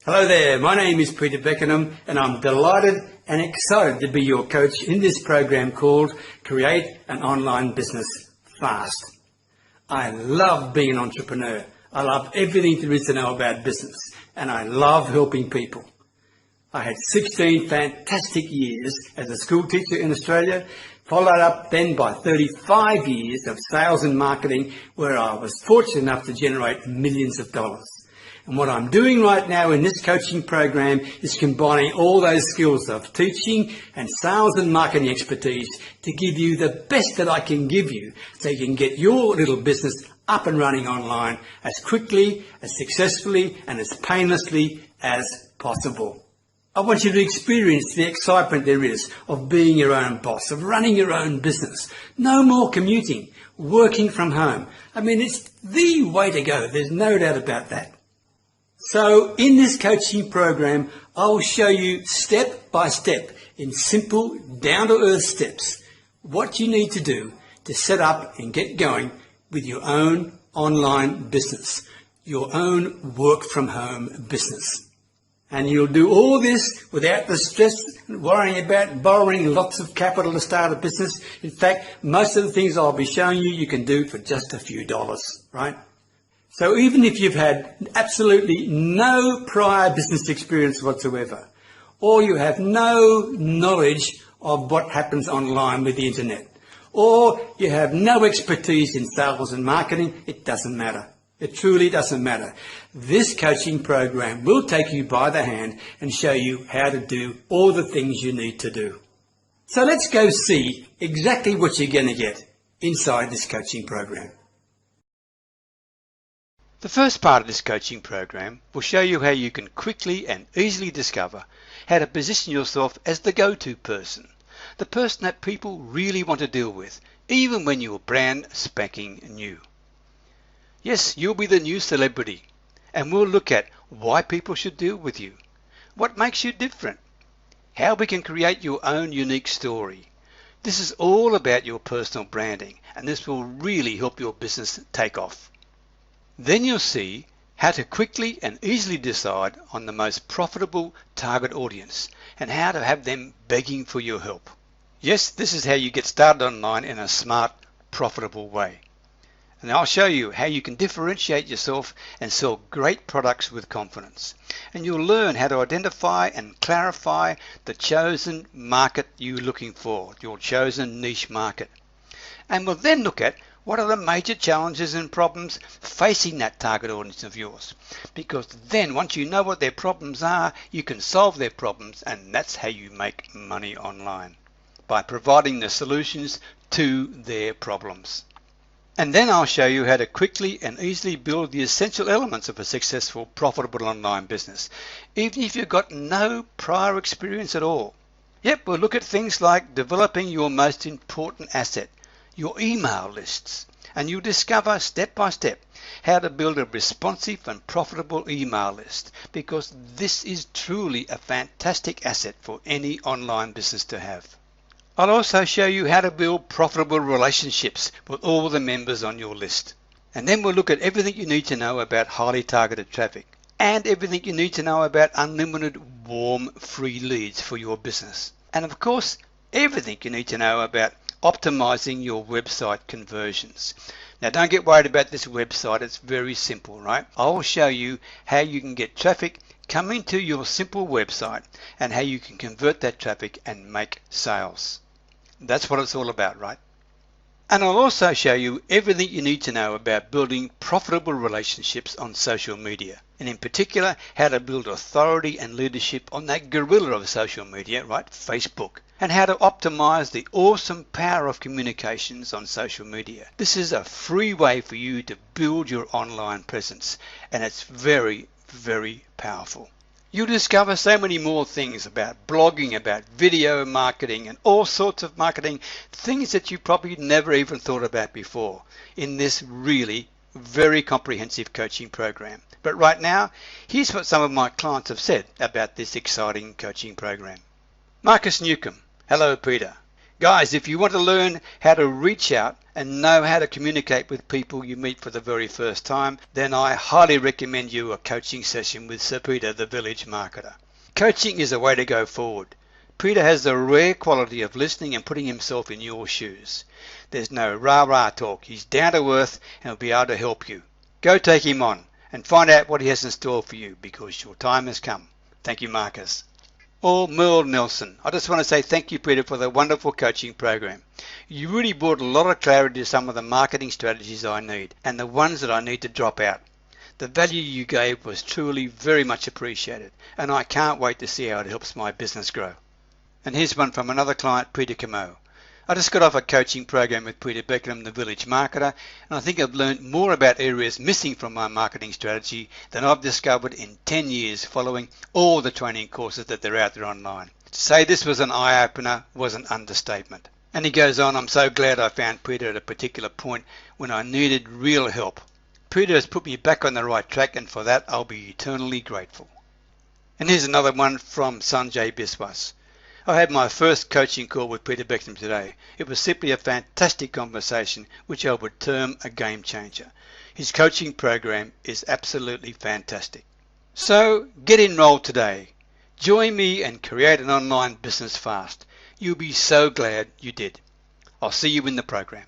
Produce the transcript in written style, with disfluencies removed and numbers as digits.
Hello there, my name is Peter Beckenham and I'm delighted and excited to be your coach in this program called Create an Online Business Fast. I love being an entrepreneur. I love everything there is to know about business and I love helping people. I had 16 fantastic years as a school teacher in Australia, followed up then by 35 years of sales and marketing where I was fortunate enough to generate millions of dollars. And what I'm doing right now in this coaching program is combining all those skills of teaching and sales and marketing expertise to give you the best that I can give you so you can get your little business up and running online as quickly, as successfully and as painlessly as possible. I want you to experience the excitement there is of being your own boss, of running your own business. No more commuting, working from home. I mean, it's the way to go. There's no doubt about that. So in this coaching program, I will show you step by step in simple, down-to-earth steps what you need to do to set up and get going with your own online business, your own work-from-home business. And you'll do all this without the stress and worrying about borrowing lots of capital to start a business. In fact, most of the things I'll be showing you, you can do for just a few dollars, right? So even if you've had absolutely no prior business experience whatsoever, or you have no knowledge of what happens online with the internet, or you have no expertise in sales and marketing, it doesn't matter. It truly doesn't matter. This coaching program will take you by the hand and show you how to do all the things you need to do. So let's go see exactly what you're going to get inside this coaching program. The first part of this coaching program will show you how you can quickly and easily discover how to position yourself as the go-to person, the person that people really want to deal with, even when you're brand spanking new. Yes, you'll be the new celebrity, and we'll look at why people should deal with you, what makes you different, how we can create your own unique story. This is all about your personal branding, and this will really help your business take off. Then you'll see how to quickly and easily decide on the most profitable target audience and how to have them begging for your help. Yes, this is how you get started online in a smart, profitable way. And I'll show you how you can differentiate yourself and sell great products with confidence. And you'll learn how to identify and clarify the chosen market you're looking for, your chosen niche market. And we'll then look at what are the major challenges and problems facing that target audience of yours? Because then once you know what their problems are, you can solve their problems, and that's how you make money online, by providing the solutions to their problems. And then I'll show you how to quickly and easily build the essential elements of a successful, profitable online business, even if you've got no prior experience at all. Yep, we'll look at things like developing your most important asset, your email lists, and you'll discover step by step how to build a responsive and profitable email list, because this is truly a fantastic asset for any online business to have. I'll also show you how to build profitable relationships with all the members on your list. And then we'll look at everything you need to know about highly targeted traffic and everything you need to know about unlimited warm free leads for your business. And of course, everything you need to know about optimizing your website conversions. Now don't get worried about this website, it's very simple, right? I will show you how you can get traffic coming to your simple website and how you can convert that traffic and make sales. That's what it's all about, right? And I'll also show you everything you need to know about building profitable relationships on social media, and in particular how to build authority and leadership on that gorilla of social media, right, Facebook, and how to optimize the awesome power of communications on social media. This is a free way for you to build your online presence, and it's very, very powerful. You'll discover so many more things about blogging, about video marketing, and all sorts of marketing, things that you probably never even thought about before in this really very comprehensive coaching program. But right now, here's what some of my clients have said about this exciting coaching program. Marcus Newcomb. Hello, Peter. Guys, if you want to learn how to reach out and know how to communicate with people you meet for the very first time, then I highly recommend you a coaching session with Sir Peter, the Village Marketer. Coaching is a way to go forward. Peter has the rare quality of listening and putting himself in your shoes. There's no rah-rah talk. He's down to earth and will be able to help you. Go take him on and find out what he has in store for you, because your time has come. Thank you, Marcus. Or Merle Nelson. I just want to say thank you, Peter, for the wonderful coaching program. You really brought a lot of clarity to some of the marketing strategies I need and the ones that I need to drop out. The value you gave was truly very much appreciated, and I can't wait to see how it helps my business grow. And here's one from another client, Peter Camo. I just got off a coaching program with Peter Beckenham, the Village Marketer, and I think I've learned more about areas missing from my marketing strategy than I've discovered in 10 years following all the training courses that are out there online. To say this was an eye-opener was an understatement. And he goes on, I'm so glad I found Peter at a particular point when I needed real help. Peter has put me back on the right track, and for that I'll be eternally grateful. And here's another one from Sanjay Biswas. I had my first coaching call with Peter Beckenham today. It was simply a fantastic conversation, which I would term a game changer. His coaching program is absolutely fantastic. So get enrolled today. Join me and create an online business fast. You'll be so glad you did. I'll see you in the program.